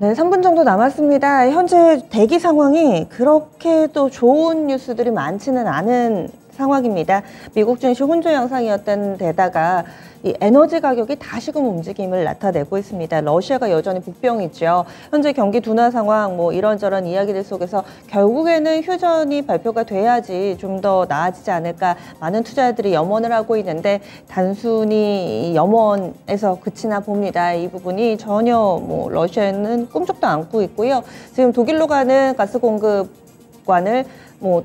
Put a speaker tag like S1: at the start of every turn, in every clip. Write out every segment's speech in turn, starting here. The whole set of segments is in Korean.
S1: 네, 3분 정도 남았습니다. 현재 대기 상황이 그렇게 또 좋은 뉴스들이 많지는 않은 상황입니다. 미국 증시 혼조 양상이었던 데다가 이 에너지 가격이 다시금 움직임을 나타내고 있습니다. 러시아가 여전히 복병이죠. 현재 경기 둔화 상황, 이런저런 이야기들 속에서 결국에는 휴전이 발표가 돼야지 좀 더 나아지지 않을까. 많은 투자자들이 염원을 하고 있는데 단순히 염원에서 그치나 봅니다. 이 부분이 전혀 러시아는 꿈쩍도 않고 있고요. 지금 독일로 가는 가스 공급관을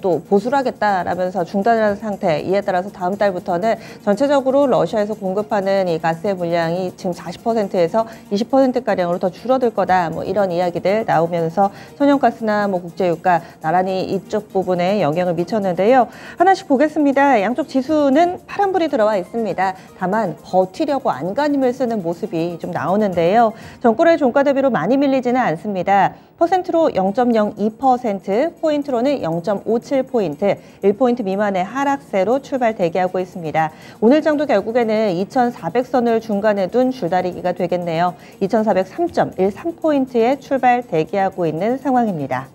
S1: 또 보수를 하겠다라면서 중단하는 상태. 이에 따라서 다음 달부터는 전체적으로 러시아에서 공급하는 이 가스의 물량이 지금 40%에서 20%가량으로 더 줄어들 거다. 이런 이야기들 나오면서 천연가스나 국제유가 나란히 이쪽 부분에 영향을 미쳤는데요. 하나씩 보겠습니다. 양쪽 지수는 파란불이 들어와 있습니다. 다만 버티려고 안간힘을 쓰는 모습이 좀 나오는데요. 전고래 종가 대비로 많이 밀리지는 않습니다. 퍼센트로 0.02%, 포인트로는 0.57포인트, 1포인트 미만의 하락세로 출발 대기하고 있습니다. 오늘 장도 결국에는 2,400선을 중간에 둔 줄다리기가 되겠네요. 2,403.13포인트에 출발 대기하고 있는 상황입니다.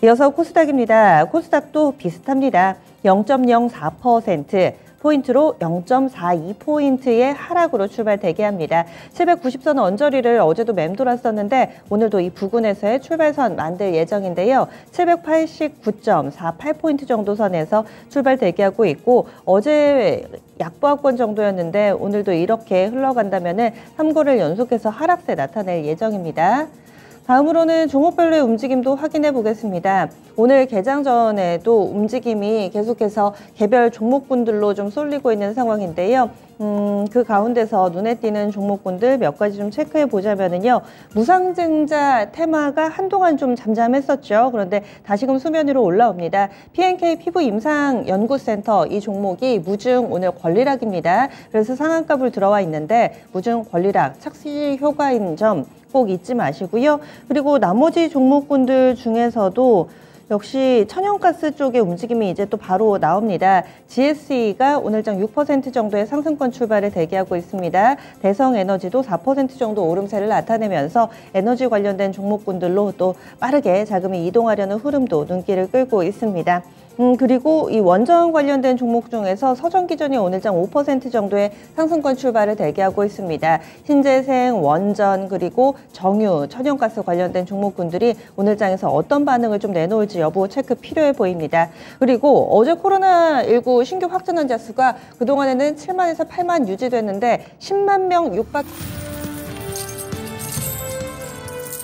S1: 이어서 코스닥입니다. 코스닥도 비슷합니다. 0.04%. 포인트로 0.42포인트의 하락으로 출발 대기합니다. 790선 언저리를 어제도 맴돌았었는데 오늘도 이 부근에서의 출발선 만들 예정인데요. 789.48포인트 정도 선에서 출발 대기하고 있고 어제 약보합권 정도였는데 오늘도 이렇게 흘러간다면 3거래일 연속해서 하락세 나타낼 예정입니다. 다음으로는 종목별로의 움직임도 확인해 보겠습니다. 오늘 개장 전에도 움직임이 계속해서 개별 종목군들로 좀 쏠리고 있는 상황인데요. 그 가운데서 눈에 띄는 종목군들 몇 가지 좀 체크해 보자면요. 무상증자 테마가 한동안 좀 잠잠했었죠. 그런데 다시금 수면 위로 올라옵니다. P&K 피부 임상 연구센터 이 종목이 무증 오늘 권리락입니다. 그래서 상한가불 들어와 있는데 무증 권리락 착시 효과인 점 꼭 잊지 마시고요. 그리고 나머지 종목군들 중에서도 역시 천연가스 쪽의 움직임이 이제 또 바로 나옵니다. GSE가 오늘장 6% 정도의 상승권 출발을 대기하고 있습니다. 대성에너지도 4% 정도 오름세를 나타내면서 에너지 관련된 종목군들로 또 빠르게 자금이 이동하려는 흐름도 눈길을 끌고 있습니다. 그리고 이 원전 관련된 종목 중에서 서전기전이 오늘장 5% 정도의 상승권 출발을 대기하고 있습니다. 신재생, 원전, 그리고 정유, 천연가스 관련된 종목군들이 오늘장에서 어떤 반응을 좀 내놓을지 여부 체크 필요해 보입니다. 그리고 어제 코로나19 신규 확진 환자 수가 그동안에는 7만에서 8만 유지됐는데 10만 명 육박.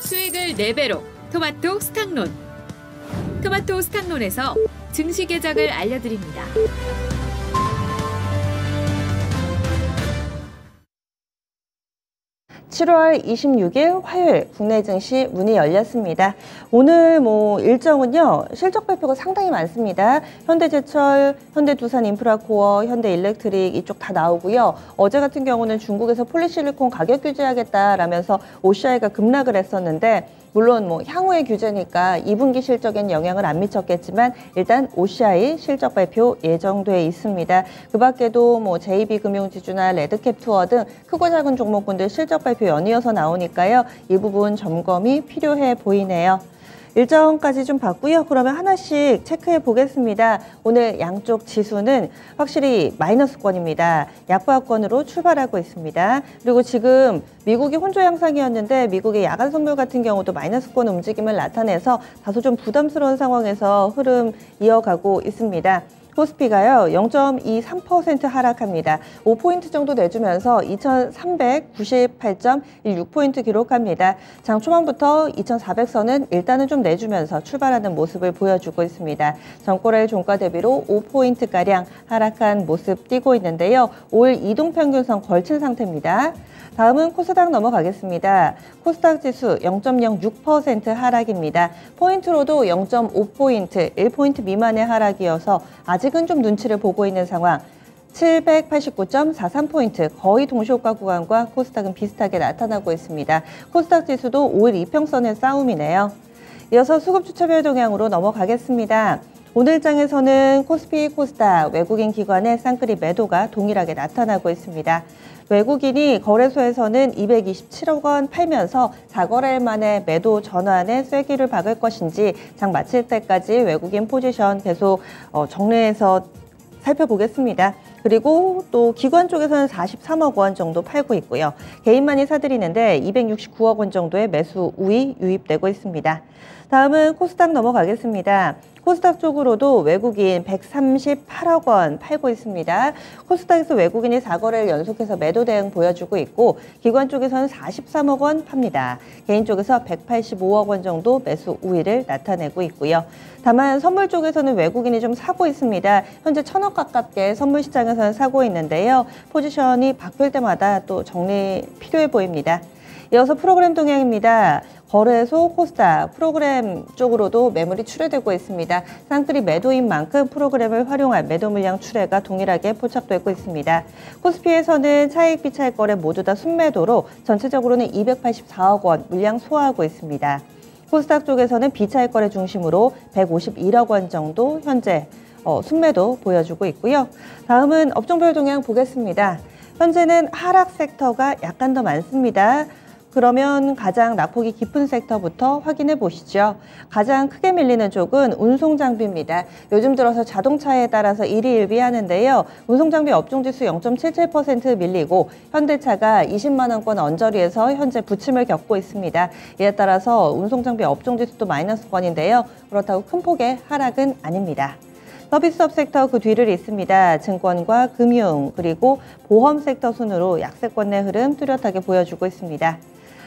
S2: 수익을 4배로 토마토 스탁론. 토마토 스탁론에서 증시 계작을 알려드립니다.
S1: 7월 26일 화요일 국내 증시 문이 열렸습니다. 오늘 일정은요. 실적 발표가 상당히 많습니다. 현대제철, 현대두산인프라코어, 현대일렉트릭 이쪽 다 나오고요. 어제 같은 경우는 중국에서 폴리실리콘 가격 규제하겠다라면서 OCI가 급락을 했었는데 물론 향후의 규제니까 2분기 실적엔 영향을 안 미쳤겠지만 일단 OCI 실적 발표 예정돼 있습니다. 그 밖에도 JB금융지주나 레드캡투어 등 크고 작은 종목군들 실적 발표 연이어서 나오니까요. 이 부분 점검이 필요해 보이네요. 일정까지 좀 봤고요. 그러면 하나씩 체크해 보겠습니다. 오늘 양쪽 지수는 확실히 마이너스권입니다. 약보합권으로 출발하고 있습니다. 그리고 지금 미국이 혼조 양상이었는데 미국의 야간 선물 같은 경우도 마이너스권 움직임을 나타내서 다소 좀 부담스러운 상황에서 흐름 이어가고 있습니다. 코스피가요 0.23% 하락합니다. 5포인트 정도 내주면서 2,398.16포인트 기록합니다. 장 초반부터 2,400선은 일단은 좀 내주면서 출발하는 모습을 보여주고 있습니다. 전고래일 종가 대비로 5포인트가량 하락한 모습 띄고 있는데요. 5일 이동평균선 걸친 상태입니다. 다음은 코스닥 넘어가겠습니다. 코스닥 지수 0.06% 하락입니다. 포인트로도 0.5포인트, 1포인트 미만의 하락이어서 아직은 좀 눈치를 보고 있는 상황. 789.43포인트, 거의 동시효과 구간과 코스닥은 비슷하게 나타나고 있습니다. 코스닥 지수도 5일 이평선의 싸움이네요. 이어서 수급주차별 동향으로 넘어가겠습니다. 오늘 장에서는 코스피, 코스닥, 외국인 기관의 쌍끌이 매도가 동일하게 나타나고 있습니다. 외국인이 거래소에서는 227억 원 팔면서 4거래일 만에 매도 전환에 쐐기를 박을 것인지 장 마칠 때까지 외국인 포지션 계속 정리해서 살펴보겠습니다. 그리고 또 기관 쪽에서는 43억 원 정도 팔고 있고요. 개인만이 사들이는데 269억 원 정도의 매수 우위 유입되고 있습니다. 다음은 코스닥 넘어가겠습니다. 코스닥 쪽으로도 외국인 138억 원 팔고 있습니다. 코스닥에서 외국인이 4거래를 연속해서 매도 대응 보여주고 있고 기관 쪽에서는 43억 원 팝니다. 개인 쪽에서 185억 원 정도 매수 우위를 나타내고 있고요. 다만 선물 쪽에서는 외국인이 좀 사고 있습니다. 현재 1,000억 가깝게 선물 시장에서는 사고 있는데요. 포지션이 바뀔 때마다 또 정리 필요해 보입니다. 이어서 프로그램 동향입니다. 거래소, 코스닥, 프로그램 쪽으로도 매물이 출회되고 있습니다. 쌍끌이 매도인 만큼 프로그램을 활용할 매도 물량 출회가 동일하게 포착되고 있습니다. 코스피에서는 차익, 비차익 거래 모두 다 순매도로 전체적으로는 284억 원 물량 소화하고 있습니다. 코스닥 쪽에서는 비차익 거래 중심으로 151억 원 정도 현재 순매도 보여주고 있고요. 다음은 업종별 동향 보겠습니다. 현재는 하락 섹터가 약간 더 많습니다. 그러면 가장 낙폭이 깊은 섹터부터 확인해 보시죠. 가장 크게 밀리는 쪽은 운송장비입니다. 요즘 들어서 자동차에 따라서 일희일비하는데요. 운송장비 업종지수 0.77% 밀리고 현대차가 20만 원권 언저리에서 현재 부침을 겪고 있습니다. 이에 따라서 운송장비 업종지수도 마이너스권인데요. 그렇다고 큰 폭의 하락은 아닙니다. 서비스업 섹터 그 뒤를 잇습니다. 증권과 금융 그리고 보험 섹터 순으로 약세권 내 흐름 뚜렷하게 보여주고 있습니다.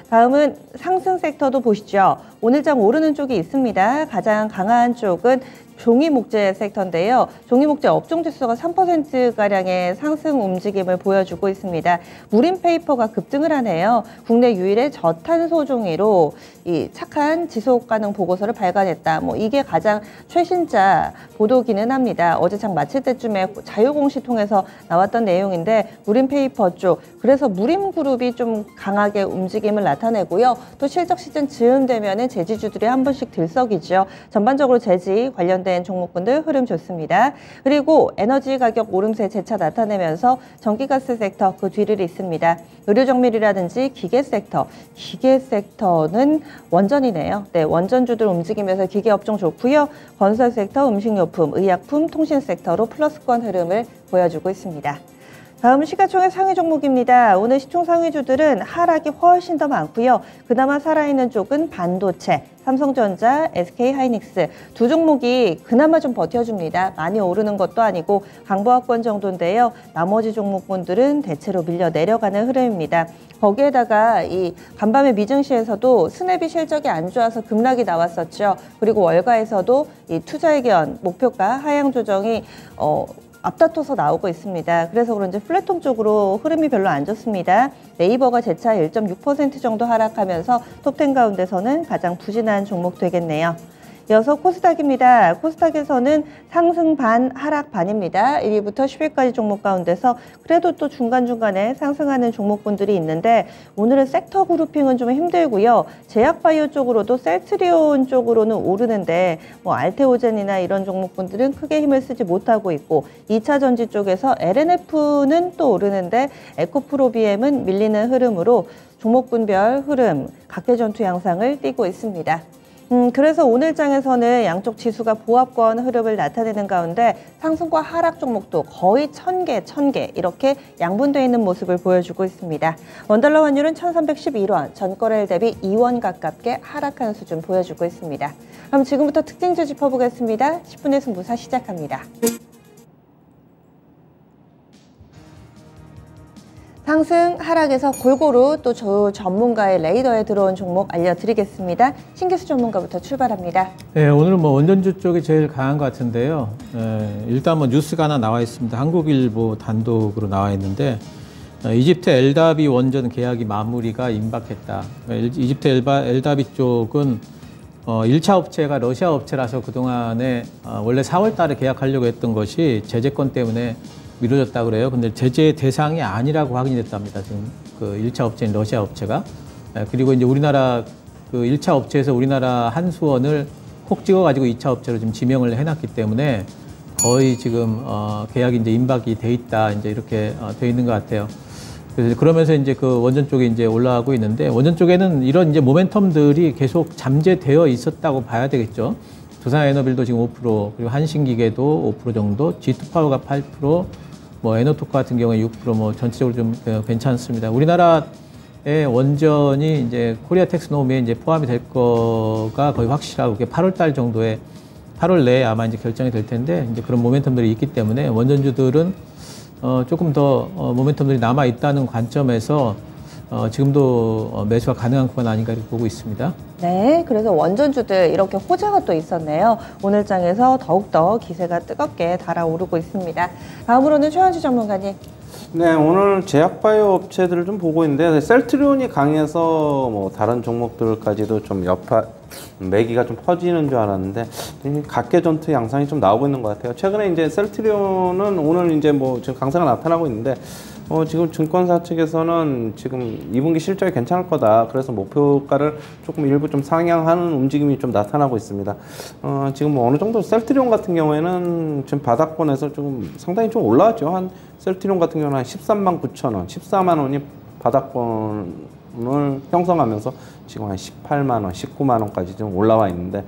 S1: 다음은 상승 섹터도 보시죠. 오늘 장 오르는 쪽이 있습니다. 가장 강한 쪽은 종이목재 섹터인데요. 종이목재 업종지수가 3%가량의 상승 움직임을 보여주고 있습니다. 무림페이퍼가 급등을 하네요. 국내 유일의 저탄소 종이로 이 착한 지속가능 보고서를 발간했다. 이게 가장 최신자 보도기는 합니다. 어제 장 마칠 때쯤에 자유공시 통해서 나왔던 내용인데 무림페이퍼 쪽, 그래서 무림그룹이 좀 강하게 움직임을 나타내고요. 또 실적 시즌 즈음 되면은 제지주들이 한 번씩 들썩이죠. 전반적으로 제지 관련된 종목군들 흐름 좋습니다. 그리고 에너지 가격 오름세 재차 나타내면서 전기가스 섹터 그 뒤를 잇습니다. 의료정밀이라든지 기계 섹터는 원전이네요. 네, 원전주들 움직이면서 기계업종 좋고요. 건설 섹터, 음식료품, 의약품, 통신 섹터로 플러스권 흐름을 보여주고 있습니다. 다음은 시가총액 상위 종목입니다. 오늘 시총 상위주들은 하락이 훨씬 더 많고요. 그나마 살아있는 쪽은 반도체, 삼성전자, SK하이닉스 두 종목이 그나마 좀 버텨줍니다. 많이 오르는 것도 아니고 강보합권 정도인데요. 나머지 종목군들은 대체로 밀려 내려가는 흐름입니다. 거기에다가 이 간밤에 미증시에서도 스냅이 실적이 안 좋아서 급락이 나왔었죠. 그리고 월가에서도 이 투자의견 목표가 하향 조정이 앞다퉈서 나오고 있습니다. 그래서 그런지 플랫폼 쪽으로 흐름이 별로 안 좋습니다. 네이버가 재차 1.6% 정도 하락하면서 톱10 가운데서는 가장 부진한 종목 되겠네요. 이어서 코스닥입니다. 코스닥에서는 상승 반, 하락 반입니다. 1위부터 10위까지 종목 가운데서 그래도 또 중간중간에 상승하는 종목군들이 있는데 오늘은 섹터 그룹핑은 좀 힘들고요. 제약바이오 쪽으로도 셀트리온 쪽으로는 오르는데 알테오젠이나 이런 종목군들은 크게 힘을 쓰지 못하고 있고 2차 전지 쪽에서 LNF는 또 오르는데 에코프로비엠은 밀리는 흐름으로 종목군별 흐름, 각계전투 양상을 띠고 있습니다. 그래서 오늘 장에서는 양쪽 지수가 보합권 흐름을 나타내는 가운데 상승과 하락 종목도 거의 1000개 이렇게 양분되어 있는 모습을 보여주고 있습니다. 원달러 환율은 1311원, 전거래일 대비 2원 가깝게 하락한 수준 보여주고 있습니다. 그럼 지금부터 특징주 짚어보겠습니다. 10분의 승부사 시작합니다. 상승, 하락에서 골고루 또 저 전문가의 레이더에 들어온 종목 알려드리겠습니다. 신기수 전문가부터 출발합니다.
S3: 네, 오늘은 원전주 쪽이 제일 강한 것 같은데요. 일단 뉴스가 하나 나와 있습니다. 한국일보 단독으로 나와 있는데 이집트 엘다비 원전 계약이 마무리가 임박했다. 이집트 엘다비 쪽은 1차 업체가 러시아 업체라서 그동안에 원래 4월 달에 계약하려고 했던 것이 제재권 때문에 미뤄졌다 그래요. 근데 제재 대상이 아니라고 확인이 됐답니다. 지금 그 1차 업체인 러시아 업체가. 그리고 이제 우리나라 그 1차 업체에서 우리나라 한수원을 콕 찍어가지고 2차 업체로 지금 지명을 해놨기 때문에 거의 지금 계약이 이제 임박이 돼 있다 이제 이렇게 돼 있는 것 같아요. 그래서 그러면서 이제 그 원전 쪽에 이제 올라가고 있는데 원전 쪽에는 이런 이제 모멘텀들이 계속 잠재되어 있었다고 봐야 되겠죠. 두산에너빌도 지금 5%, 그리고 한신기계도 5% 정도, G2파워가 8%, 뭐 에너토크 같은 경우에 6%, 뭐 전체적으로 좀 괜찮습니다. 우리나라의 원전이 이제 코리아 텍스노미에 이제 포함이 될 거가 거의 확실하고, 그게 8월 정도에 8월 내에 아마 이제 결정이 될 텐데, 이제 그런 모멘텀들이 있기 때문에 원전주들은 조금 더 모멘텀들이 남아 있다는 관점에서 지금도 매수가 가능한 구간 아닌가 이렇게 보고 있습니다.
S1: 네, 그래서 원전주들 이렇게 호재가 또 있었네요. 오늘 장에서 더욱더 기세가 뜨겁게 달아오르고 있습니다. 다음으로는 최현주 전문가님.
S4: 네, 오늘 제약바이오 업체들을 좀 보고 있는데 셀트리온이 강해서 뭐 다른 종목들까지도 좀 매기가 좀 퍼지는 줄 알았는데 각계전투 양상이 좀 나오고 있는 것 같아요. 최근에 이제 셀트리온은 오늘 이제 뭐 지금 강세가 나타나고 있는데 지금 증권사 측에서는 지금 2분기 실적이 괜찮을 거다. 그래서 목표가를 조금 일부 좀 상향하는 움직임이 좀 나타나고 있습니다. 지금 뭐 어느 정도 셀트리온 같은 경우에는 지금 바닥권에서 좀 상당히 좀 올라왔죠. 한 셀트리온 같은 경우는 한 13만 9천 원, 14만 원이 바닥권을 형성하면서 지금 한 18만 원, 19만 원까지 좀 올라와 있는데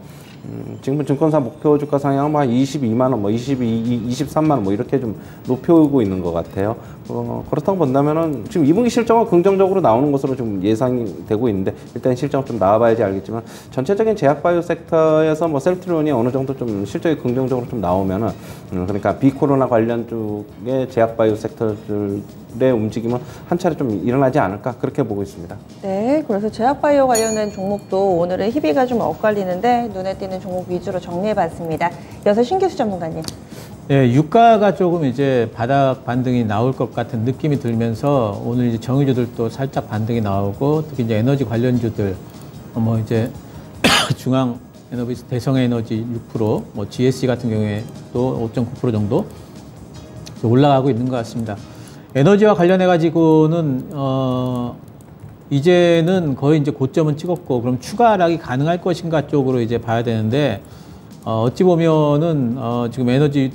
S4: 지금 증권사 목표 주가 상향은 한 22만 원, 뭐 23만 원 뭐 이렇게 좀 높여오고 있는 것 같아요. 그렇다고 본다면은 지금 2분기 실적은 긍정적으로 나오는 것으로 좀 예상이 되고 있는데 일단 실적 좀 나와봐야지 알겠지만 전체적인 제약바이오 섹터에서 뭐 셀트리온이 어느 정도 좀 실적이 긍정적으로 좀 나오면은 그러니까 비코로나 관련 쪽의 제약바이오 섹터들의 움직임은 한 차례 좀 일어나지 않을까 그렇게 보고 있습니다.
S1: 네, 그래서 제약바이오 관련된 종목도 오늘은 희비가 좀 엇갈리는데 눈에 띄는 종목 위주로 정리해봤습니다. 이어서 신기수 전문가님.
S3: 네, 유가가 조금 이제 바닥 반등이 나올 것 같은 느낌이 들면서 오늘 이제 정유주들도 살짝 반등이 나오고 특히 이제 에너지 관련주들 뭐 이제 중앙 에너비스, 대성에너지 6%, 뭐 GSC 같은 경우에 또 5.9% 정도 올라가고 있는 것 같습니다. 에너지와 관련해 가지고는 이제는 거의 이제 고점은 찍었고 그럼 추가 하락이 가능할 것인가 쪽으로 이제 봐야 되는데. 어찌 보면은 지금 에너지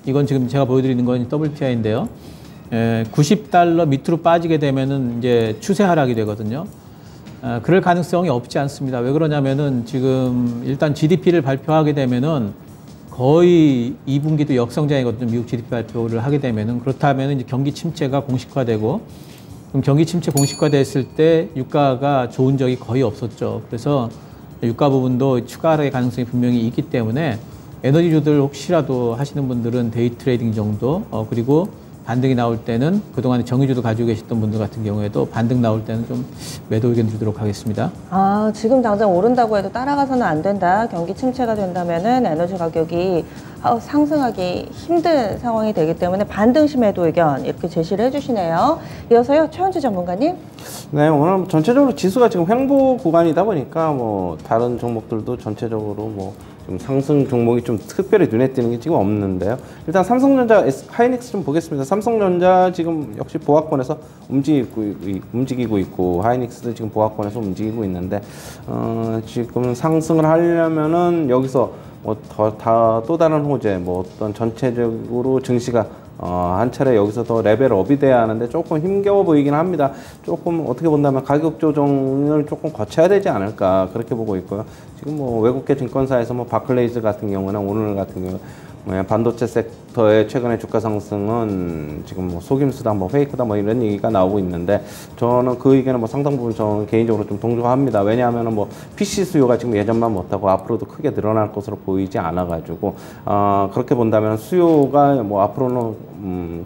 S3: 이건 지금 제가 보여드리는 건 WTI인데요. 90달러 밑으로 빠지게 되면은 이제 추세 하락이 되거든요. 그럴 가능성이 없지 않습니다. 왜 그러냐면은 지금 일단 GDP를 발표하게 되면은 거의 2분기도 역성장이거든요. 미국 GDP 발표를 하게 되면은 그렇다면은 이제 경기 침체가 공식화되고 그럼 경기 침체 공식화됐을 때 유가가 좋은 적이 거의 없었죠. 그래서 유가 부분도 추가 하락의 가능성이 분명히 있기 때문에 에너지주들 혹시라도 하시는 분들은 데이 트레이딩 정도 그리고 반등이 나올 때는 그동안 정유주도 가지고 계셨던 분들 같은 경우에도 반등 나올 때는 좀 매도 의견 드리도록 하겠습니다.
S1: 지금 당장 오른다고 해도 따라가서는 안 된다. 경기 침체가 된다면은 에너지 가격이 상승하기 힘든 상황이 되기 때문에 반등시 매도 의견 이렇게 제시를 해주시네요. 이어서요, 최현주 전문가님.
S4: 네, 오늘 전체적으로 지수가 지금 횡보 구간이다 보니까 뭐 다른 종목들도 전체적으로 뭐 좀 상승 종목이 좀 특별히 눈에 띄는 게 지금 없는데요. 일단 삼성전자, 하이닉스 좀 보겠습니다. 삼성전자 지금 역시 보합권에서 움직이고 있고 하이닉스도 지금 보합권에서 움직이고 있는데 지금 상승을 하려면은 여기서 뭐 또 다른 호재, 뭐 어떤 전체적으로 증시가 한 차례 여기서 더 레벨업이 돼야 하는데 조금 힘겨워 보이긴 합니다. 조금 어떻게 본다면 가격 조정을 조금 거쳐야 되지 않을까 그렇게 보고 있고요. 지금 뭐 외국계 증권사에서 뭐 바클레이즈 같은 경우나 오늘 같은 경우 반도체 섹터의 최근의 주가 상승은 지금 뭐 속임수다, 뭐 페이크다, 뭐 이런 얘기가 나오고 있는데 저는 그 의견은 뭐 상당 부분 저는 개인적으로 좀 동조합니다. 왜냐하면은 뭐 PC 수요가 지금 예전만 못하고 앞으로도 크게 늘어날 것으로 보이지 않아가지고 그렇게 본다면 수요가 뭐 앞으로는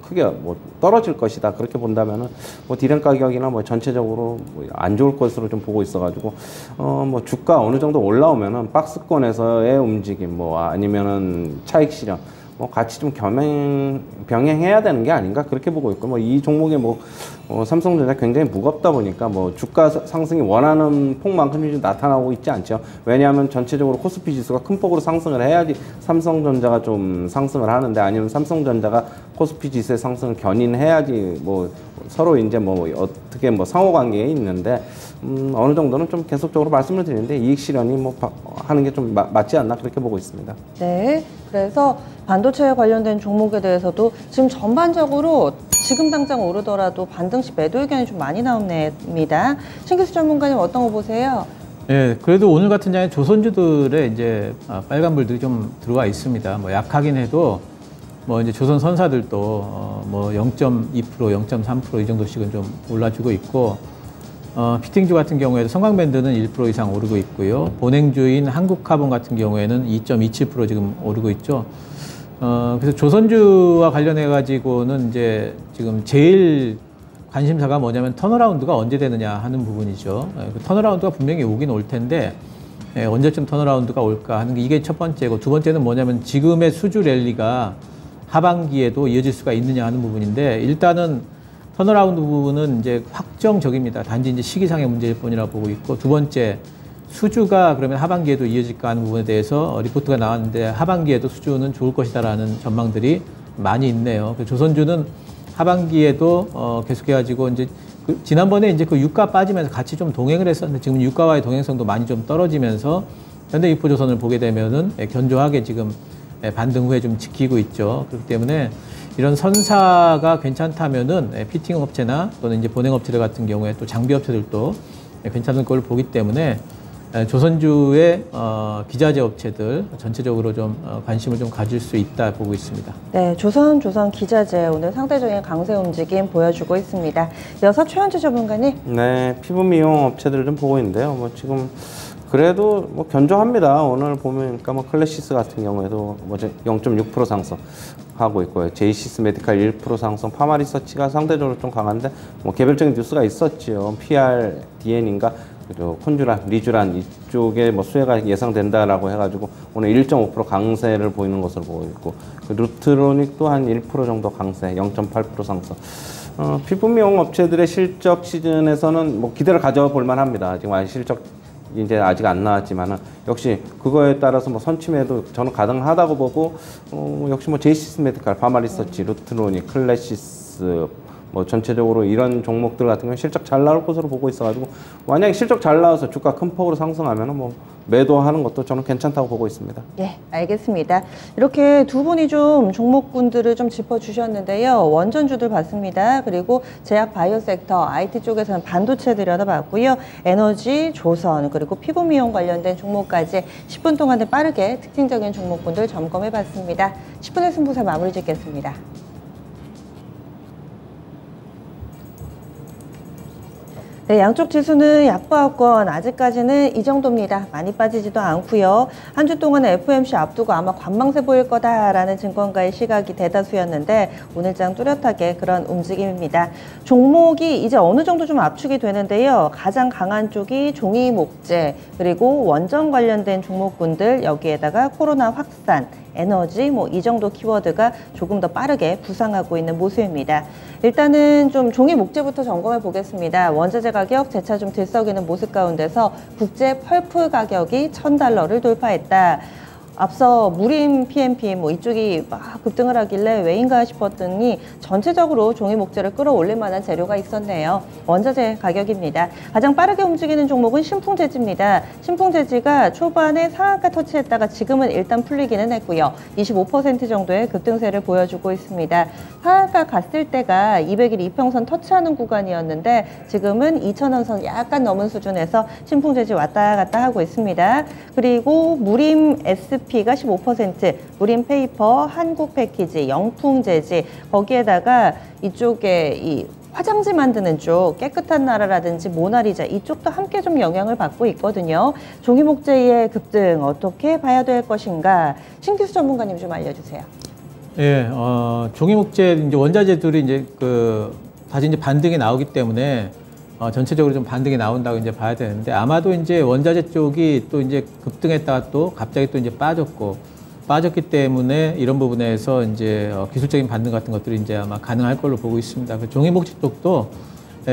S4: 크게 뭐 떨어질 것이다. 그렇게 본다면은 뭐 디램 가격이나 뭐 전체적으로 뭐 안 좋을 것으로 좀 보고 있어가지고 뭐 주가 어느 정도 올라오면은 박스권에서의 움직임 뭐 아니면은 차익 실현 뭐 같이 좀 병행해야 되는 게 아닌가 그렇게 보고 있고 뭐 이 종목에 뭐 삼성전자 굉장히 무겁다 보니까 뭐 주가 상승이 원하는 폭만큼이 좀 나타나고 있지 않죠. 왜냐하면 전체적으로 코스피 지수가 큰 폭으로 상승을 해야지 삼성전자가 좀 상승을 하는데 아니면 삼성전자가 코스피 지수의 상승을 견인해야지 뭐 서로 이제 뭐 어떻게 뭐 상호 관계에 있는데 어느 정도는 좀 계속적으로 말씀을 드리는데 이익 실현이 뭐 하는 게 좀 맞지 않나 그렇게 보고 있습니다.
S1: 네, 그래서 반도체에 관련된 종목에 대해서도 지금 전반적으로 지금 당장 오르더라도 반등시 매도 의견이 좀 많이 나옵니다. 신기수 전문가님 어떤 거 보세요?
S3: 예, 그래도 오늘 같은 장에 조선주들의 이제 빨간불들이 좀 들어와 있습니다. 뭐 약하긴 해도 뭐 이제 조선 선사들도 뭐 0.2%, 0.3% 이 정도씩은 좀 올라주고 있고, 피팅주 같은 경우에도 성광밴드는 1% 이상 오르고 있고요. 본행주인 한국카본 같은 경우에는 2.27% 지금 오르고 있죠. 그래서 조선주와 관련해 가지고는 이제 지금 제일 관심사가 뭐냐면 턴어라운드가 언제 되느냐 하는 부분이죠. 그 턴어라운드가 분명히 오긴 올 텐데 언제쯤 턴어라운드가 올까 하는 게 이게 첫 번째고, 두 번째는 뭐냐면 지금의 수주 랠리가 하반기에도 이어질 수가 있느냐 하는 부분인데, 일단은 턴어라운드 부분은 이제 확정적입니다. 단지 이제 시기상의 문제일 뿐이라고 보고 있고, 두 번째 수주가 그러면 하반기에도 이어질까 하는 부분에 대해서 리포트가 나왔는데 하반기에도 수주는 좋을 것이다라는 전망들이 많이 있네요. 조선주는 하반기에도 계속해가지고 이제 지난번에 이제 그 유가 빠지면서 같이 좀 동행을 했었는데 지금 유가와의 동행성도 많이 좀 떨어지면서 현대유포조선을 보게 되면은 견조하게 지금 반등 후에 좀 지키고 있죠. 그렇기 때문에 이런 선사가 괜찮다면은 피팅 업체나 또는 이제 본행 업체들 같은 경우에 또 장비 업체들도 괜찮은 걸 보기 때문에 조선주의 기자재 업체들 전체적으로 좀 관심을 좀 가질 수 있다 보고 있습니다.
S1: 네, 조선 기자재 오늘 상대적인 강세 움직임 보여주고 있습니다. 이어서 최현주 전문가님.
S4: 네, 피부 미용 업체들을 좀 보고 있는데요. 뭐 지금 그래도 뭐 견조합니다. 오늘 보면 그러니까 뭐 클래시스 같은 경우에도 뭐 0.6% 상승하고 있고요. 제이시스 메디칼 1% 상승, 파마리서치가 상대적으로 좀 강한데 뭐 개별적인 뉴스가 있었죠. PRDN인가 그리고 콘주란, 리주란 이쪽에 뭐 수혜가 예상된다라고 해가지고 오늘 1.5% 강세를 보이는 것으로 보고 있고, 그 루트로닉도 한 1% 정도 강세, 0.8% 상승. 피부 미용 업체들의 실적 시즌에서는 뭐 기대를 가져볼 만합니다. 지금 아직 실적 이제 아직 안 나왔지만은 역시 그거에 따라서 뭐 선침해도 저는 가능하다고 보고, 역시 뭐 제이시스 메디칼, 파마리서치, 루트로닉, 클래시스 뭐 전체적으로 이런 종목들 같은 경우는 실적 잘 나올 것으로 보고 있어가지고 만약에 실적 잘 나와서 주가 큰 폭으로 상승하면은 뭐 매도하는 것도 저는 괜찮다고 보고 있습니다.
S1: 예, 알겠습니다. 이렇게 두 분이 좀 종목군들을 좀 짚어주셨는데요. 원전주들 봤습니다. 그리고 제약 바이오 섹터, IT 쪽에서는 반도체 들여다봤고요. 에너지, 조선, 그리고 피부 미용 관련된 종목까지 10분 동안에 빠르게 특징적인 종목군들 점검해봤습니다. 10분의 승부사 마무리 짓겠습니다. 네, 양쪽 지수는 약보합권 아직까지는 이 정도입니다. 많이 빠지지도 않고요. 한 주 동안 FOMC 앞두고 아마 관망세 보일 거다라는 증권가의 시각이 대다수였는데 오늘장 뚜렷하게 그런 움직임입니다. 종목이 이제 어느 정도 좀 압축이 되는데요. 가장 강한 쪽이 종이 목재, 그리고 원전 관련된 종목군들, 여기에다가 코로나 확산, 에너지 뭐 이 정도 키워드가 조금 더 빠르게 부상하고 있는 모습입니다. 일단은 좀 종이 목재부터 점검해 보겠습니다. 원자재 가격 재차 좀 들썩이는 모습 가운데서 국제 펄프 가격이 $1,000를 돌파했다. 앞서 무림 PMP 뭐 이쪽이 막 급등을 하길래 왜인가 싶었더니 전체적으로 종이 목재를 끌어올릴 만한 재료가 있었네요. 원자재 가격입니다. 가장 빠르게 움직이는 종목은 신풍재지입니다. 신풍재지가 초반에 상한가 터치했다가 지금은 일단 풀리기는 했고요. 25% 정도의 급등세를 보여주고 있습니다. 상한가 갔을 때가 200일 이평선 터치하는 구간이었는데 지금은 2,000원 선 약간 넘은 수준에서 신풍재지 왔다 갔다 하고 있습니다. 그리고 무림 SP가 15%, 무림 페이퍼, 한국 패키지, 영풍재지, 거기에다가 이쪽에 이 화장지 만드는 쪽, 깨끗한 나라라든지 모나리자 이쪽도 함께 좀 영향을 받고 있거든요. 종이 목재의 급등 어떻게 봐야 될 것인가? 신기수 전문가님 좀 알려주세요.
S3: 예, 종이 목재 이제 원자재들이 이제 다시 이제 반등이 나오기 때문에 전체적으로 좀 반등이 나온다고 이제 봐야 되는데, 아마도 이제 원자재 쪽이 또 이제 급등했다가 또 갑자기 또 이제 빠졌기 때문에 이런 부분에서 이제 기술적인 반등 같은 것들이 이제 아마 가능할 걸로 보고 있습니다. 종이 목재 쪽도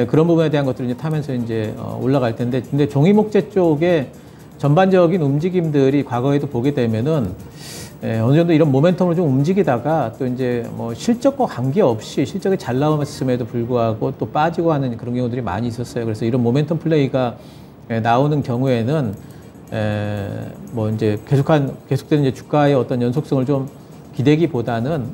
S3: 그런 부분에 대한 것들이 이제 타면서 이제 올라갈 텐데, 근데 종이 목재 쪽에 전반적인 움직임들이 과거에도 보게 되면은 어느 정도 이런 모멘텀으로 좀 움직이다가 또 이제 뭐 실적과 관계없이 실적이 잘 나왔음에도 불구하고 또 빠지고 하는 그런 경우들이 많이 있었어요. 그래서 이런 모멘텀 플레이가 나오는 경우에는 뭐 이제 계속되는 이제 주가의 어떤 연속성을 좀 기대기보다는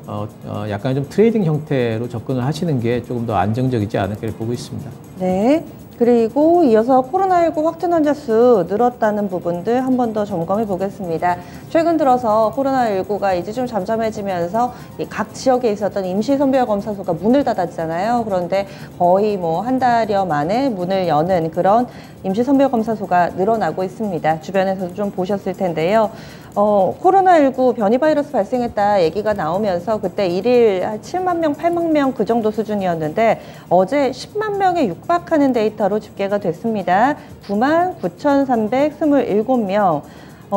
S3: 약간 좀 트레이딩 형태로 접근을 하시는 게 조금 더 안정적이지 않을까 보고 있습니다.
S1: 네. 그리고 이어서 코로나19 확진 환자 수 늘었다는 부분들 한 번 더 점검해 보겠습니다. 최근 들어서 코로나19가 이제 좀 잠잠해지면서 각 지역에 있었던 임시선별검사소가 문을 닫았잖아요. 그런데 거의 뭐 한 달여 만에 문을 여는 그런 임시선별검사소가 늘어나고 있습니다. 주변에서도 좀 보셨을 텐데요. 코로나19 변이 바이러스 발생했다 얘기가 나오면서 그때 일일 한 7만 명, 8만 명 그 정도 수준이었는데 어제 10만 명에 육박하는 데이터로 집계가 됐습니다. 99,327명.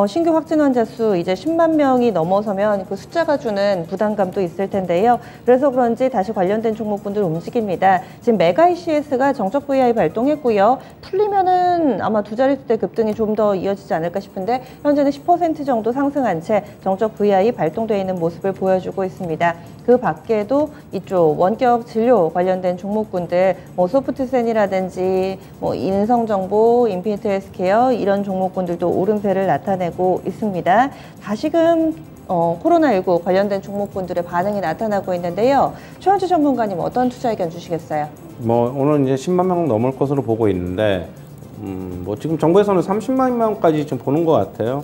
S1: 신규 확진 환자 수 이제 10만 명이 넘어서면 그 숫자가 주는 부담감도 있을 텐데요. 그래서 그런지 다시 관련된 종목분들 움직입니다. 지금 메가 ECS가 정적 VI 발동했고요. 풀리면은 아마 두 자릿수대 급등이 좀 더 이어지지 않을까 싶은데 현재는 10% 정도 상승한 채 정적 VI 발동되어 있는 모습을 보여주고 있습니다. 그 밖에도 이쪽 원격 진료 관련된 종목군들, 뭐 소프트센이라든지 뭐 인성정보, 인피니트 헬스케어 이런 종목군들도 오름세를 나타내고 있습니다. 다시금 코로나19 관련된 종목군들의 반응이 나타나고 있는데요. 최원주 전문가님 어떤 투자 의견 주시겠어요?
S4: 뭐 오늘 이제 10만 명 넘을 것으로 보고 있는데 뭐 지금 정부에서는 30만 명까지 지금 보는 것 같아요.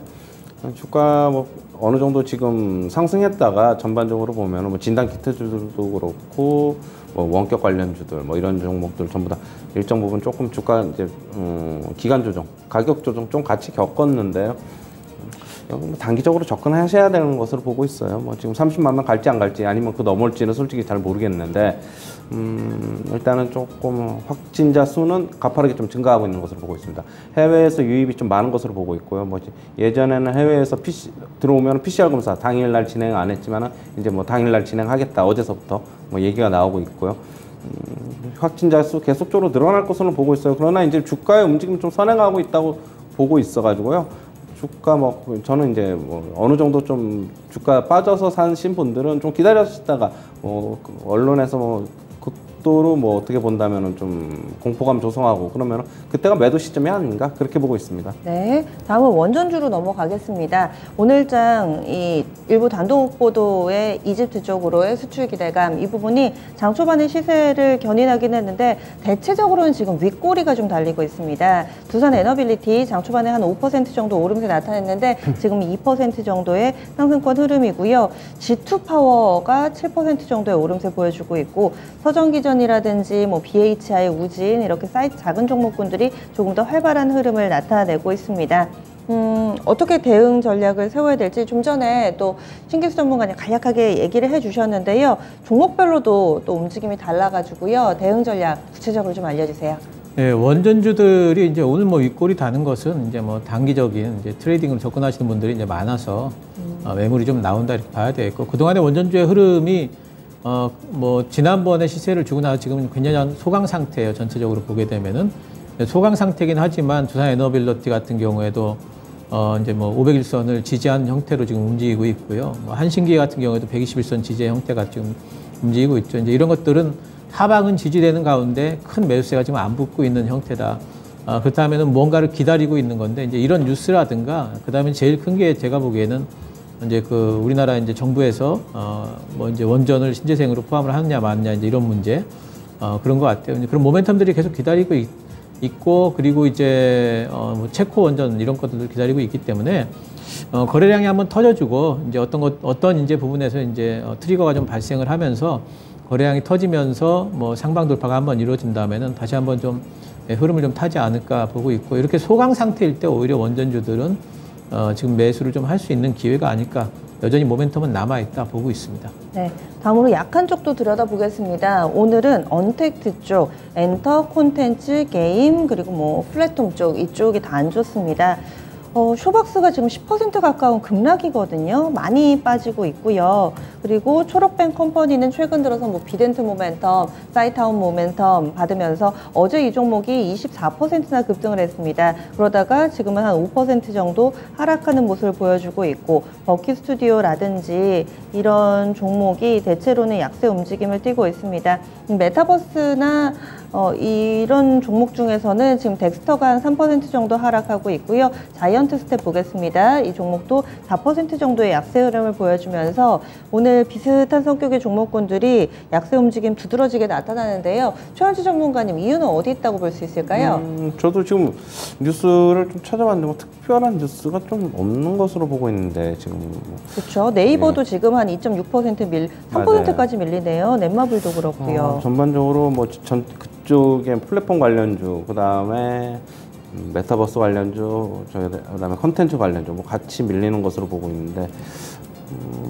S4: 주가 뭐 어느 정도 지금 상승했다가 전반적으로 보면 뭐 진단 키트주들도 그렇고 뭐 원격 관련주들 뭐 이런 종목들 전부 다 일정 부분 조금 주가 이제 기간 조정, 가격 조정 좀 같이 겪었는데요. 뭐 단기적으로 접근하셔야 되는 것으로 보고 있어요. 뭐 지금 30만 명 갈지 안 갈지 아니면 그 넘을지는 솔직히 잘 모르겠는데 일단은 조금 확진자 수는 가파르게 좀 증가하고 있는 것으로 보고 있습니다. 해외에서 유입이 좀 많은 것으로 보고 있고요. 뭐 예전에는 해외에서 들어오면 PCR 검사 당일날 진행 안 했지만은 이제 뭐 당일날 진행하겠다 어제서부터 뭐 얘기가 나오고 있고요. 확진자 수 계속적으로 늘어날 것으로 보고 있어요. 그러나 이제 주가의 움직임이 좀 선행하고 있다고 보고 있어가지고요. 주가 뭐 저는 이제 뭐 어느 정도 좀 주가 빠져서 사신 분들은 좀 기다렸다가 뭐 언론에서 뭐 극도로 뭐 어떻게 본다면은 좀 공포감 조성하고 그러면 그때가 매도 시점이 아닌가 그렇게 보고 있습니다.
S1: 네, 다음은 원전주로 넘어가겠습니다. 오늘장 이 일부 단독 보도의 이집트 쪽으로의 수출 기대감 이 부분이 장 초반의 시세를 견인하긴 했는데 대체적으로는 지금 윗꼬리가 좀 달리고 있습니다. 두산 에너빌리티 장 초반에 한 5% 정도 오름세 나타냈는데 지금 2% 정도의 상승권 흐름이고요. G2 파워가 7% 정도의 오름세 보여주고 있고 서정기전이라든지 뭐 BHI, 우진 이렇게 사이트 작은 종목군들이 조금 더 활발한 흐름을 나타내고 있습니다. 어떻게 대응 전략을 세워야 될지 좀 전에 또 신기수 전문가님 간략하게 얘기를 해주셨는데요. 종목별로도 또 움직임이 달라가지고요. 대응 전략 구체적으로 좀 알려주세요.
S3: 네, 원전주들이 이제 오늘 뭐 윗골이 다는 것은 이제 뭐 단기적인 이제 트레이딩으로 접근하시는 분들이 이제 많아서 매물이 좀 나온다 이렇게 봐야 되겠고 그동안의 원전주의 흐름이 뭐 지난번에 시세를 주고 나서 지금 굉장히 소강 상태예요. 전체적으로 보게 되면은 소강 상태긴 하지만 두산 에너빌리티 같은 경우에도 이제 뭐 500일선을 지지한 형태로 지금 움직이고 있고요. 뭐 한신기 같은 경우에도 121선 지지의 형태가 지금 움직이고 있죠. 이제 이런 것들은 하방은 지지되는 가운데 큰 매수세가 지금 안 붙고 있는 형태다. 그렇다면은 뭔가를 기다리고 있는 건데 이제 이런 뉴스라든가 그다음에 제일 큰 게 제가 보기에는 이제 그 우리나라 이제 정부에서 뭐 이제 원전을 신재생으로 포함을 하느냐 마느냐 이제 이런 문제 그런 것 같아요. 이제 그런 모멘텀들이 계속 기다리고 있고 그리고 이제 뭐 체코 원전 이런 것들을 기다리고 있기 때문에 거래량이 한번 터져주고 이제 어떤 이제 부분에서 이제 트리거가 좀 발생을 하면서 거래량이 터지면서 뭐 상방 돌파가 한번 이루어진다면은 다시 한번 좀 흐름을 좀 타지 않을까 보고 있고 이렇게 소강 상태일 때 오히려 원전주들은 지금 매수를 좀 할 수 있는 기회가 아닐까 여전히 모멘텀은 남아있다 보고 있습니다.
S1: 네, 다음으로 약한 쪽도 들여다보겠습니다. 오늘은 언택트 쪽, 엔터, 콘텐츠, 게임, 그리고 뭐 플랫폼 쪽 이쪽이 다 안 좋습니다. 쇼박스가 지금 10% 가까운 급락이거든요. 많이 빠지고 있고요. 그리고 초록뱅 컴퍼니는 최근 들어서 뭐 비덴트 모멘텀, 사이타운 모멘텀 받으면서 어제 이 종목이 24%나 급등을 했습니다. 그러다가 지금은 한 5% 정도 하락하는 모습을 보여주고 있고, 버키 스튜디오라든지 이런 종목이 대체로는 약세 움직임을 띠고 있습니다. 메타버스나 이런 종목 중에서는 지금 덱스터가 한 3% 정도 하락하고 있고요. 자이언트 스텝 보겠습니다. 이 종목도 4% 정도의 약세 흐름을 보여주면서 오늘 비슷한 성격의 종목군들이 약세 움직임 두드러지게 나타나는데요. 최현주 전문가님, 이유는 어디 있다고 볼 수 있을까요?
S4: 저도 지금 뉴스를 좀 찾아봤는데 뭐 특별한 뉴스가 좀 없는 것으로 보고 있는데 지금.
S1: 그렇죠. 네이버도 지금 한 2.6% 3%까지 밀리네요. 넷마블도 그렇고요.
S4: 전반적으로 뭐 그쪽에 플랫폼 관련주, 그 다음에 메타버스 관련주, 그다음에 컨텐츠 관련주 뭐 같이 밀리는 것으로 보고 있는데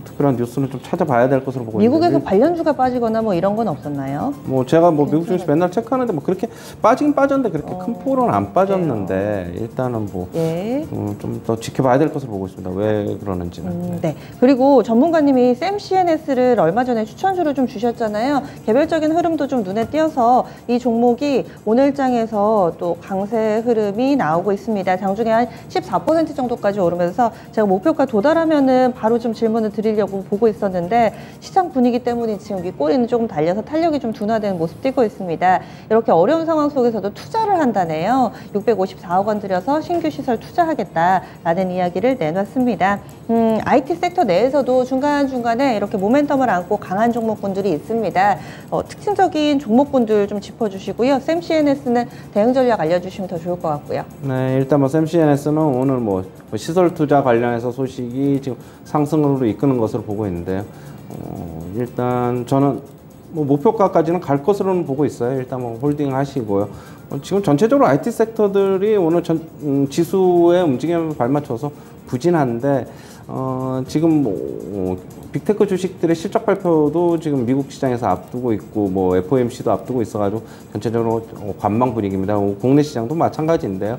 S4: 특별한 뉴스는 좀 찾아봐야 될 것으로 보고 있는데.
S1: 미국에서 관련주가 빠지거나 뭐 이런 건 없었나요?
S4: 뭐 제가 뭐 미국 증시 맨날 체크하는데 뭐 그렇게 빠지긴 빠졌는데 그렇게 큰 폭으로는 안 빠졌는데 일단은 뭐 좀 더 지켜봐야 될 것으로 보고 있습니다. 왜 그러는지는.
S1: 네. 그리고 전문가님이 샘 CNS를 얼마 전에 추천주를 좀 주셨잖아요. 개별적인 흐름도 좀 눈에 띄어서 이 종목이 오늘장에서 또 강세 흐름이 나오고 있습니다. 장중에 한 14% 정도까지 오르면서 제가 목표가 도달하면은 바로 좀 질문을 드리려고 보고 있었는데 시장 분위기 때문에 지금 이 꼬리는 조금 달려서 탄력이 좀 둔화되는 모습 띄고 있습니다. 이렇게 어려운 상황 속에서도 투자를 한다네요. 654억 원 들여서 신규 시설 투자하겠다라는 이야기를 내놨습니다. IT 섹터 내에서도 중간중간에 이렇게 모멘텀을 안고 강한 종목군들이 있습니다. 특징적인 종목군들 좀 짚어주시고요. 샘 CNS는 대응 전략 알려주시면 더 좋을 것 같고요.
S4: 네, 일단 뭐 샘 CNS는 오늘 뭐 시설 투자 관련해서 소식이 지금 상승으로 이끄는 것으로 보고 있는데요. 일단 저는 뭐 목표가까지는 갈 것으로는 보고 있어요. 일단 뭐 홀딩 하시고요. 지금 전체적으로 IT 섹터들이 오늘 지수의 움직임에 발맞춰서 부진한데 지금 뭐 빅테크 주식들의 실적 발표도 지금 미국 시장에서 앞두고 있고 뭐 FOMC도 앞두고 있어가지고 전체적으로 관망 분위기입니다. 국내 시장도 마찬가지인데요.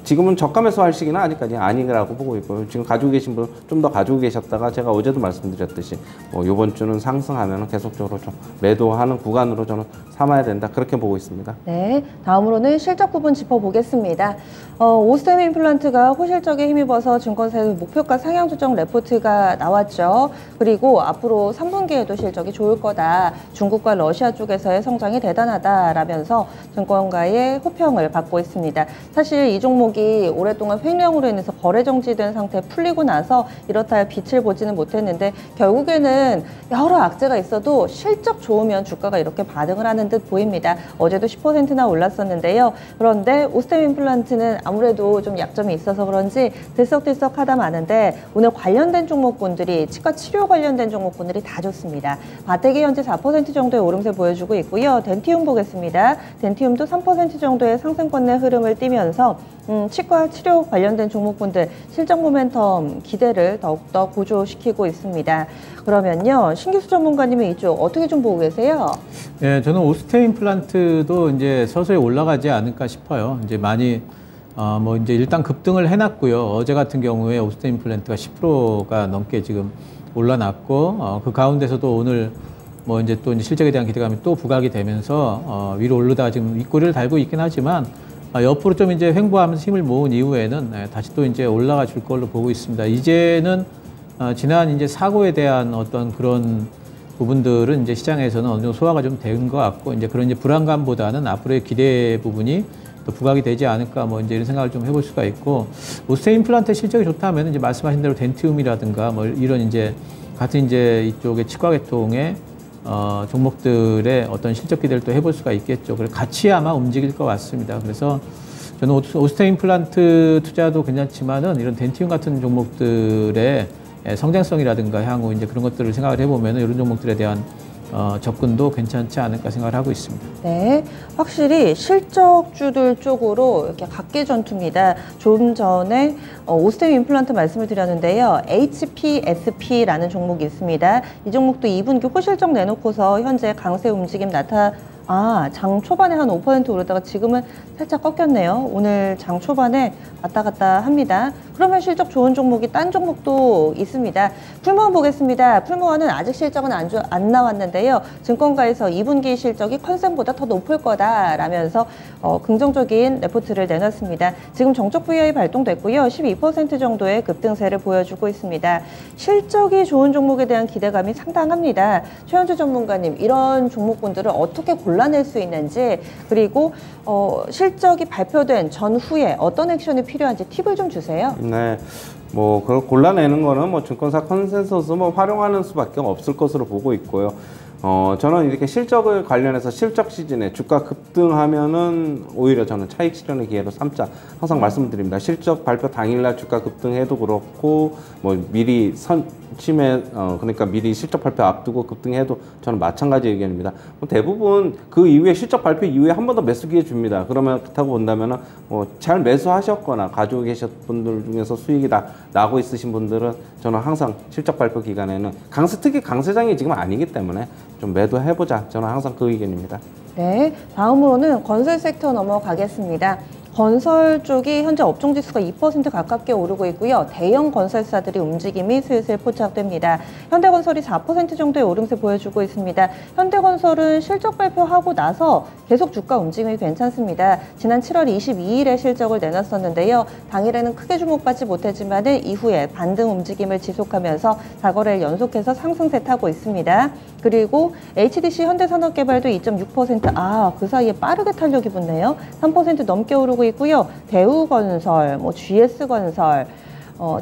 S4: 지금은 저가 매수할 시기는 아직까지 아니라고 보고 있고요. 지금 가지고 계신 분 좀 더 가지고 계셨다가 제가 어제도 말씀드렸듯이 이번 주는 상승하면 계속적으로 좀 매도하는 구간으로 저는 삼아야 된다, 그렇게 보고 있습니다.
S1: 네, 다음으로는 실적 부분 짚어보겠습니다. 오스템 임플란트가 호실적에 힘입어서 증권사에서 목표가 상향 조정 레포트가 나왔죠. 그리고 앞으로 3분기에도 실적이 좋을 거다. 중국과 러시아 쪽에서의 성장이 대단하다라면서 증권가의 호평을 받고 있습니다. 사실 이 종목이 오랫동안 횡령으로 인해서 거래 정지된 상태 풀리고 나서 이렇다 할 빛을 보지는 못했는데 결국에는 여러 악재가 있어도 실적 좋으면 주가가 이렇게 반응을 하는 듯 보입니다. 어제도 10%나 올랐었는데요. 그런데 오스템 임플란트는 아무래도 좀 약점이 있어서 그런지 들썩들썩하다 마는데 오늘 관련된 종목군들이 치과 치료 관련된 종목군들이 다 좋습니다. 바텍이 현재 4% 정도의 오름세 보여주고 있고요. 덴티움 보겠습니다. 덴티움도 3% 정도의 상승권 내 흐름을 띠면서 치과 치료 관련된 종목군들 실적 모멘텀 기대를 더욱더 고조시키고 있습니다. 그러면요, 신기수 전문가님은 이쪽 어떻게 좀 보고 계세요?
S3: 네, 저는 오스템 임플란트도 이제 서서히 올라가지 않을까 싶어요. 이제 많이 뭐 이제 일단 급등을 해놨고요. 어제 같은 경우에 오스템 임플란트가 10%가 넘게 지금 올라났고 그 가운데서도 오늘 뭐 이제 또 이제 실적에 대한 기대감이 또 부각이 되면서 위로 오르다가 지금 윗꼬리를 달고 있긴 하지만 옆으로 좀 이제 횡보하면서 힘을 모은 이후에는 다시 또 이제 올라가 줄 걸로 보고 있습니다. 이제는 지난 이제 사고에 대한 어떤 그런 부분들은 이제 시장에서는 어느 정도 소화가 좀 된 것 같고 이제 그런 이제 불안감보다는 앞으로의 기대 부분이 또 부각이 되지 않을까 뭐 이제 이런 생각을 좀 해볼 수가 있고 오스템 임플란트 실적이 좋다면 이제 말씀하신 대로 덴티움이라든가 뭐 이런 이제 같은 이제 이쪽의 치과 계통의 종목들의 어떤 실적 기대를 또 해볼 수가 있겠죠. 그래서 같이 아마 움직일 것 같습니다. 그래서 저는 오스템 임플란트 투자도 괜찮지만은 이런 덴티움 같은 종목들의 성장성이라든가 향후 이제 그런 것들을 생각을 해보면 이런 종목들에 대한 접근도 괜찮지 않을까 생각을 하고 있습니다.
S1: 네, 확실히 실적주들 쪽으로 이렇게 각계 전투입니다. 좀 전에 오스템 임플란트 말씀을 드렸는데요. HPSP라는 종목이 있습니다. 이 종목도 2분기 호실적 내놓고서 현재 강세 움직임 장 초반에 한 5% 오르다가 지금은 살짝 꺾였네요. 오늘 장 초반에 왔다 갔다 합니다. 그러면 실적 좋은 종목이 딴 종목도 있습니다. 풀무원 보겠습니다. 풀무원은 아직 실적은 안 나왔는데요. 증권가에서 2분기 실적이 컨센보다 더 높을 거다라면서 긍정적인 레포트를 내놨습니다. 지금 정적 VI 발동됐고요. 12% 정도의 급등세를 보여주고 있습니다. 실적이 좋은 종목에 대한 기대감이 상당합니다. 최현주 전문가님, 이런 종목군들을 어떻게 골라낼 수 있는지, 그리고 실적이 발표된 전후에 어떤 액션이 필요한지 팁을 좀 주세요.
S4: 네. 뭐 그걸 골라내는 거는 뭐 증권사 컨센서스 뭐 활용하는 수밖에 없을 것으로 보고 있고요. 저는 이렇게 실적을 관련해서 실적 시즌에 주가 급등하면은 오히려 저는 차익 실현의 기회로 삼자 항상 말씀드립니다. 실적 발표 당일날 주가 급등해도 그렇고 뭐 미리 그러니까 미리 실적 발표 앞두고 급등해도 저는 마찬가지 의견입니다. 대부분 그 이후에 실적 발표 이후에 한 번 더 매수 기회 줍니다. 그러면 그렇다고 본다면은 잘 매수하셨거나 가지고 계신 분들 중에서 수익이 나고 있으신 분들은 저는 항상 실적 발표 기간에는 특히 강세장이 지금 아니기 때문에 좀 매도해보자. 저는 항상 그 의견입니다.
S1: 네, 다음으로는 건설 섹터 넘어가겠습니다. 건설 쪽이 현재 업종지수가 2% 가깝게 오르고 있고요. 대형 건설사들의 움직임이 슬슬 포착됩니다. 현대건설이 4% 정도의 오름세 보여주고 있습니다. 현대건설은 실적 발표하고 나서 계속 주가 움직임이 괜찮습니다. 지난 7월 22일에 실적을 내놨었는데요. 당일에는 크게 주목받지 못했지만 이후에 반등 움직임을 지속하면서 4거래를 연속해서 상승세 타고 있습니다. 그리고 HDC 현대산업개발도 2.6%, 그 사이에 빠르게 탄력이 붙네요. 3% 넘게 오르고 있고요. 대우건설, GS건설,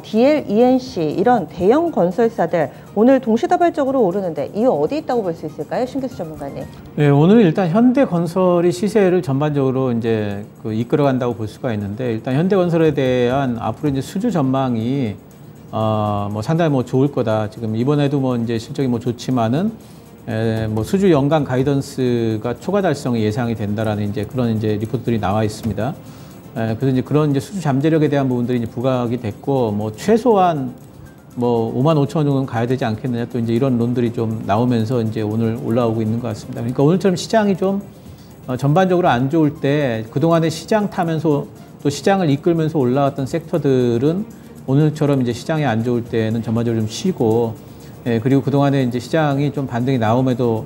S1: DL, ENC 이런 대형 건설사들 오늘 동시다발적으로 오르는데 이유 어디 있다고 볼 수 있을까요, 신규수 전문가님?
S3: 네, 오늘 일단 현대건설이 시세를 전반적으로 이제 이끌어간다고 볼 수가 있는데, 일단 현대건설에 대한 앞으로 이제 수주 전망이 상당히 좋을 거다. 지금 이번에도 이제 실적이 좋지만은 수주 연간 가이던스가 초과 달성이 예상이 된다라는 이제 그런 이제 리포트들이 나와 있습니다. 그래서 이제 그런 이제 수주 잠재력에 대한 부분들이 이제 부각이 됐고, 최소한 5만 5천 원 정도는 가야 되지 않겠느냐, 또 이제 이런 론들이 좀 나오면서 이제 오늘 올라오고 있는 것 같습니다. 그러니까 오늘처럼 시장이 좀 전반적으로 안 좋을 때 그동안에 시장 타면서 또 시장을 이끌면서 올라왔던 섹터들은 오늘처럼 이제 시장이 안 좋을 때는 전반적으로 좀 쉬고, 그리고 그동안에 이제 시장이 좀 반등이 나옴에도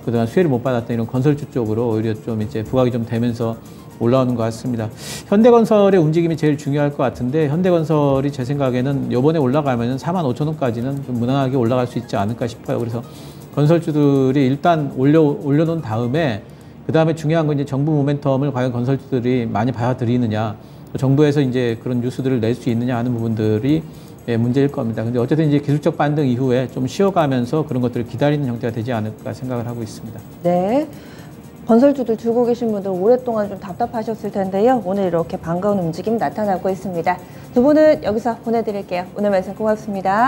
S3: 그동안 수혜를 못 받았던 이런 건설주 쪽으로 오히려 좀 이제 부각이 좀 되면서 올라오는 것 같습니다. 현대건설의 움직임이 제일 중요할 것 같은데, 현대건설이 제 생각에는 이번에 올라가면 4만 5천 원까지는 좀 무난하게 올라갈 수 있지 않을까 싶어요. 그래서 건설주들이 일단 올려놓은 다음에, 그 다음에 중요한 건 이제 정부 모멘텀을 과연 건설주들이 많이 받아들이느냐, 정부에서 이제 그런 뉴스들을 낼 수 있느냐 하는 부분들이 문제일 겁니다. 근데 어쨌든 이제 기술적 반등 이후에 좀 쉬어가면서 그런 것들을 기다리는 형태가 되지 않을까 생각을 하고 있습니다.
S1: 네. 건설주들 들고 계신 분들 오랫동안 좀 답답하셨을 텐데요. 오늘 이렇게 반가운 움직임 나타나고 있습니다. 두 분은 여기서 보내드릴게요. 오늘 말씀 고맙습니다.